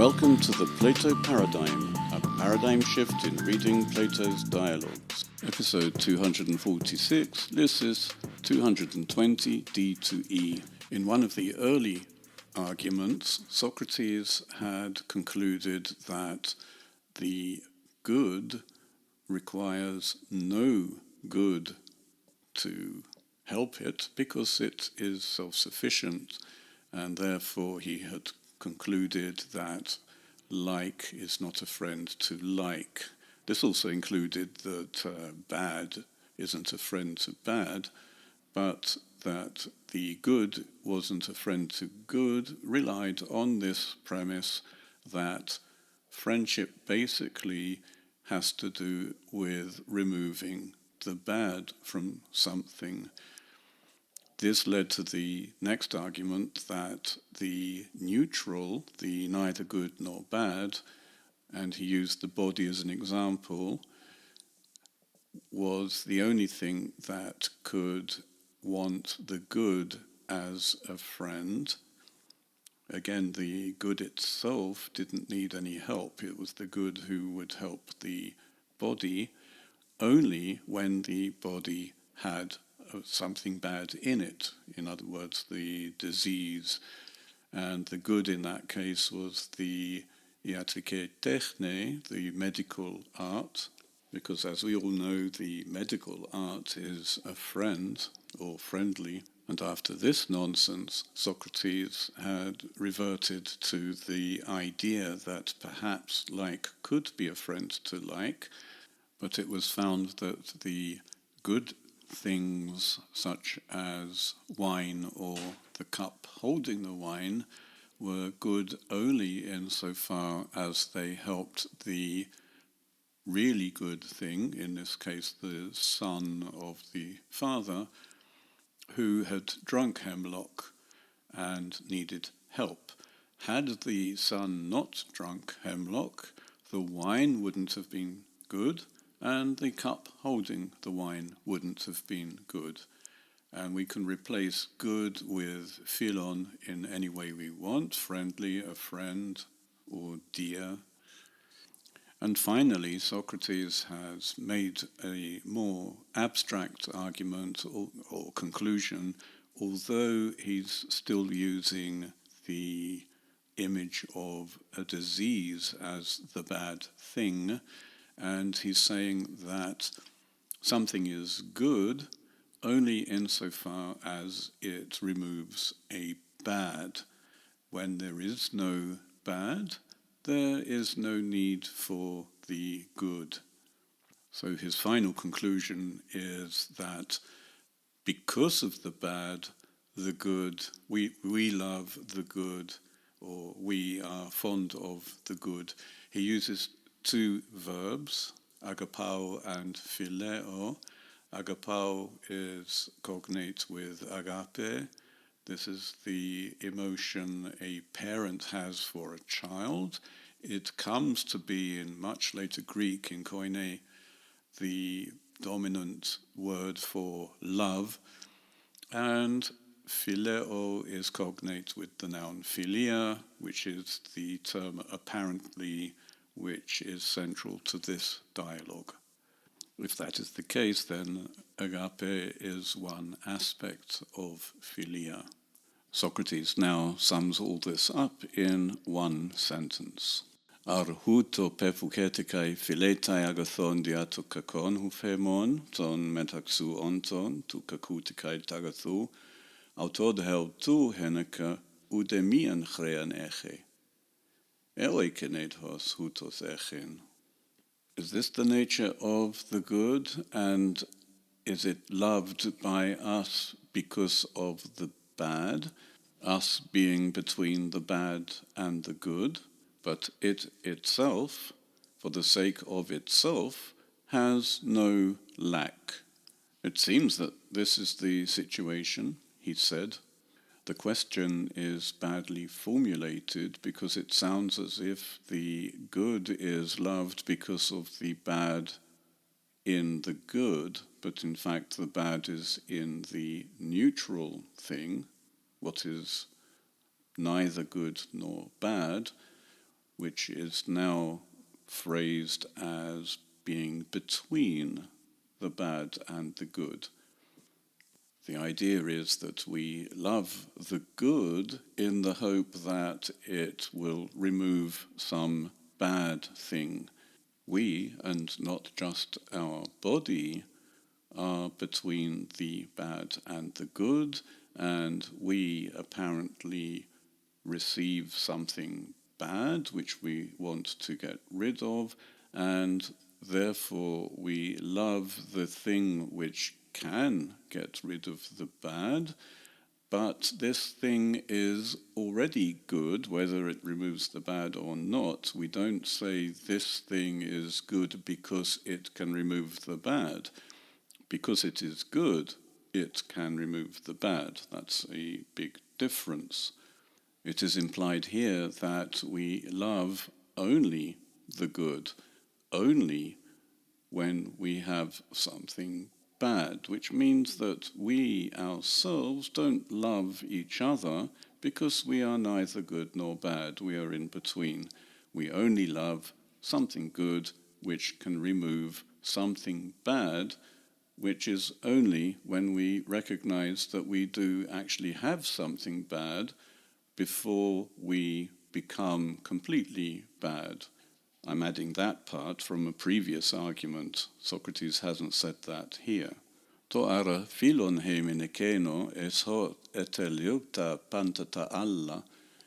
Welcome to the Plato Paradigm, a paradigm shift in reading Plato's dialogues. Episode 246, Lysis 220, D to E. In one of the early arguments, Socrates had concluded that the good requires no good to help it because it is self-sufficient, and therefore he had concluded that like is not a friend to like. This also included that bad isn't a friend to bad, but that the good wasn't a friend to good relied on this premise that friendship basically has to do with removing the bad from something. This led to the next argument that the neutral, the neither good nor bad, and he used the body as an example, was the only thing that could want the good as a friend. Again, the good itself didn't need any help. It was the good who would help the body only when the body had something bad in it, in other words, the disease. And the good in that case was the iatrike techne, the medical art, because as we all know, the medical art is a friend or friendly. And after this nonsense, Socrates had reverted to the idea that perhaps like could be a friend to like, but it was found that the good things such as wine or the cup holding the wine were good only insofar as they helped the really good thing, in this case the son of the father, who had drunk hemlock and needed help. Had the son not drunk hemlock, the wine wouldn't have been good, and the cup holding the wine wouldn't have been good. And we can replace good with philon in any way we want, friendly, a friend, or dear. And finally, Socrates has made a more abstract argument or conclusion, although he's still using the image of a disease as the bad thing. And he's saying that something is good only insofar as it removes a bad. When there is no bad, there is no need for the good. So his final conclusion is that because of the bad, the good, we love the good, or we are fond of the good. He uses two verbs, agapao and phileo. Agapao is cognate with agape. This is the emotion a parent has for a child. It comes to be, in much later Greek, in koine, the dominant word for love. And phileo is cognate with the noun philia, which is the term apparently which is central to this dialogue. If that is the case, then agape is one aspect of philia. Socrates now sums all this up in one sentence. Arhuto pefuketikai philetai agathon diatokakon hufemon ton metaxu onton tu kakutikai tagathu autod hel tu heneka udemian chrean eche. Is this the nature of the good, and is it loved by us because of the bad, us being between the bad and the good, but it itself, for the sake of itself, has no lack? It seems that this is the situation, he said. The question is badly formulated because it sounds as if the good is loved because of the bad in the good, but in fact the bad is in the neutral thing, what is neither good nor bad, which is now phrased as being between the bad and the good. The idea is that we love the good in the hope that it will remove some bad thing. We, and not just our body, are between the bad and the good, and we apparently receive something bad which we want to get rid of, and therefore we love the thing which can get rid of the bad, but this thing is already good, whether it removes the bad or not. We don't say this thing is good because it can remove the bad. Because it is good, it can remove the bad. That's a big difference. It is implied here that we love only the good, only when we have something bad, which means that we ourselves don't love each other because we are neither good nor bad. We are in between. We only love something good which can remove something bad, which is only when we recognize that we do actually have something bad before we become completely bad. I'm adding that part from a previous argument. Socrates hasn't said that here. To ara philon heimine keno es ho eteliuta pantata alla,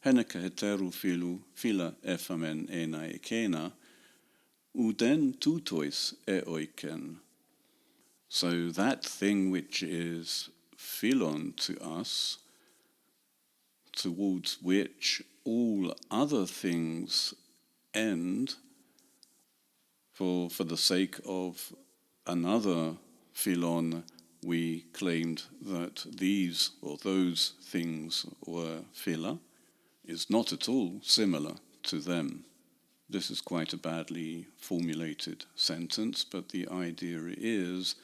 heneka heteru philu phila ephamen ena ekena, uden tutois oiken. So that thing which is philon to us, towards which all other things end, for the sake of another philon, we claimed that these or those things were phila, is not at all similar to them. This is quite a badly formulated sentence, but the idea is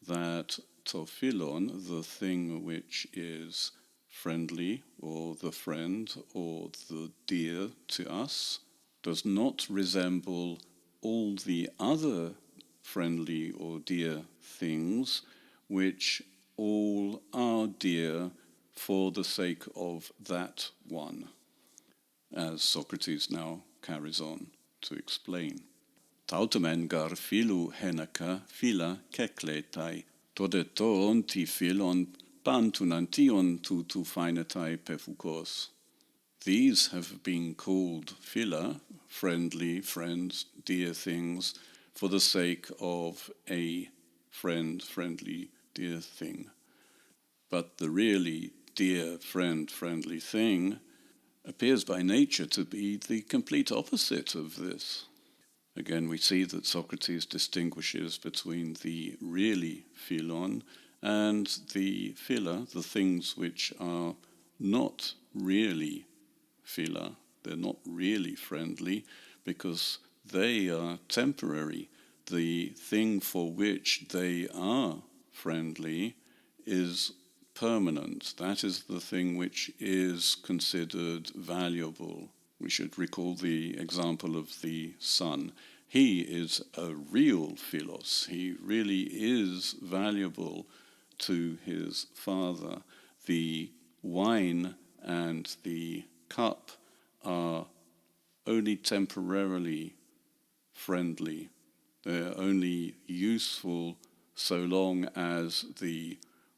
that to philon, the thing which is friendly, or the friend, or the dear to us, does not resemble all the other friendly or dear things which all are dear for the sake of that one, as Socrates now carries on to explain. Tautamen gar philu henaka phila kekletai, todeton ti philon pantunantion tu phainatai pefukos. These have been called phila, friendly, friends, dear things, for the sake of a friend, friendly, dear thing. But the really dear, friend, friendly thing appears by nature to be the complete opposite of this. Again, we see that Socrates distinguishes between the really philon and the phila, the things which are not really phila. They're not really friendly because they are temporary. The thing for which they are friendly is permanent. That is the thing which is considered valuable. We should recall the example of the son. He is a real philos. He really is valuable to his father. The wine and the cup are only temporarily friendly. They're only useful so long as the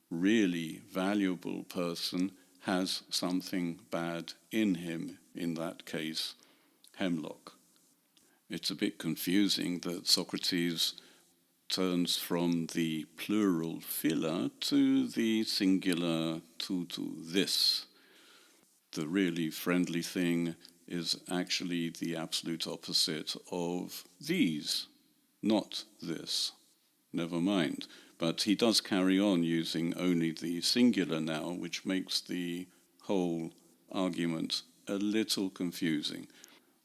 really valuable person has something bad in him, in that case, hemlock. It's a bit confusing that Socrates turns from the plural phila to the singular to this. The really friendly thing is actually the absolute opposite of these, not this. Never mind. But he does carry on using only the singular now, which makes the whole argument a little confusing.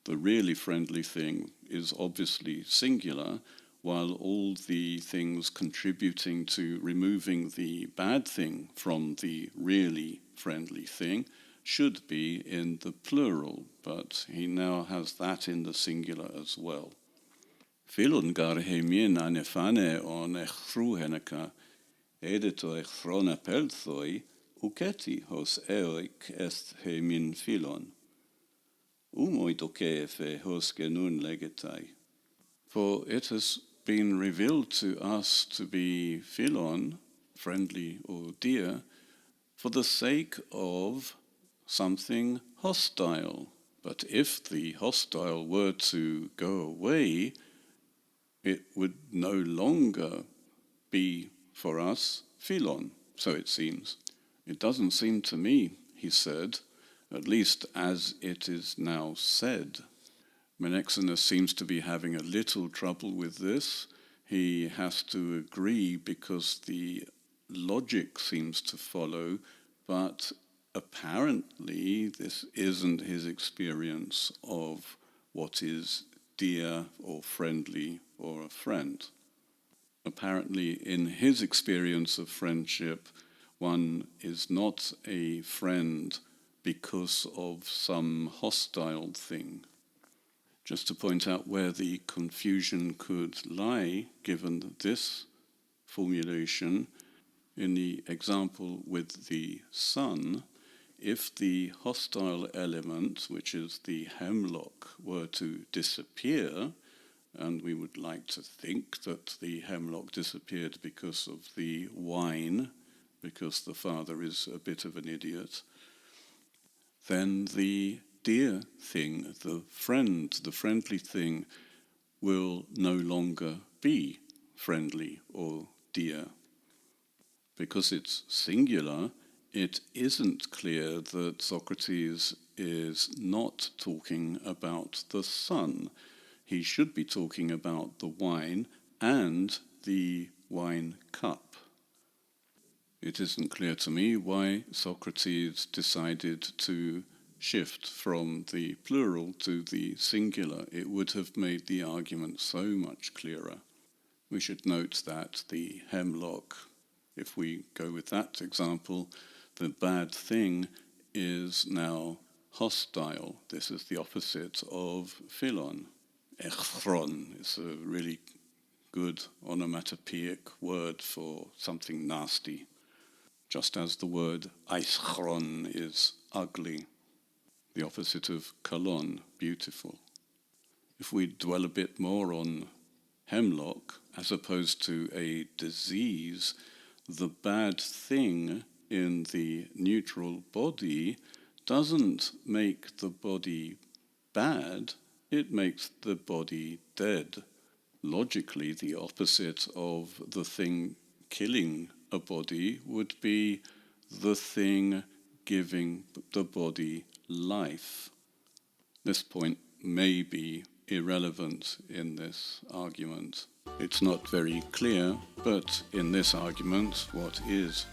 The really friendly thing is obviously singular, while all the things contributing to removing the bad thing from the really friendly thing should be in the plural, but he now has that in the singular as well. Philon gar heimien anefane on echrúhenaka, edito echrona pelthoi, uketi hos eoik est heimin philon. Umoitoke hos genun legetai. For it has been revealed to us to be philon, friendly or dear, for the sake of something hostile. But if the hostile were to go away, it would no longer be for us philon, so it seems. It doesn't seem to me, he said, at least as it is now said. Menexenus seems to be having a little trouble with this. He has to agree because the logic seems to follow, but apparently this isn't his experience of what is dear or friendly or a friend. Apparently, in his experience of friendship, one is not a friend because of some hostile thing. Just to point out where the confusion could lie, given this formulation, in the example with the sun, if the hostile element, which is the hemlock, were to disappear, and we would like to think that the hemlock disappeared because of the wine, because the father is a bit of an idiot, then the dear thing, the friend, the friendly thing, will no longer be friendly or dear. Because it's singular, it isn't clear that Socrates is not talking about the sun. He should be talking about the wine and the wine cup. It isn't clear to me why Socrates decided to shift from the plural to the singular. It would have made the argument so much clearer. We should note that the hemlock, if we go with that example, the bad thing is now hostile. This is the opposite of philon. Echron is a really good onomatopoeic word for something nasty, just as the word aischron is ugly, the opposite of kalon, beautiful. If we dwell a bit more on hemlock, as opposed to a disease, the bad thing in the neutral body doesn't make the body bad, it makes the body dead. Logically, the opposite of the thing killing a body would be the thing giving the body life. This point may be irrelevant in this argument. It's not very clear, but in this argument, what is?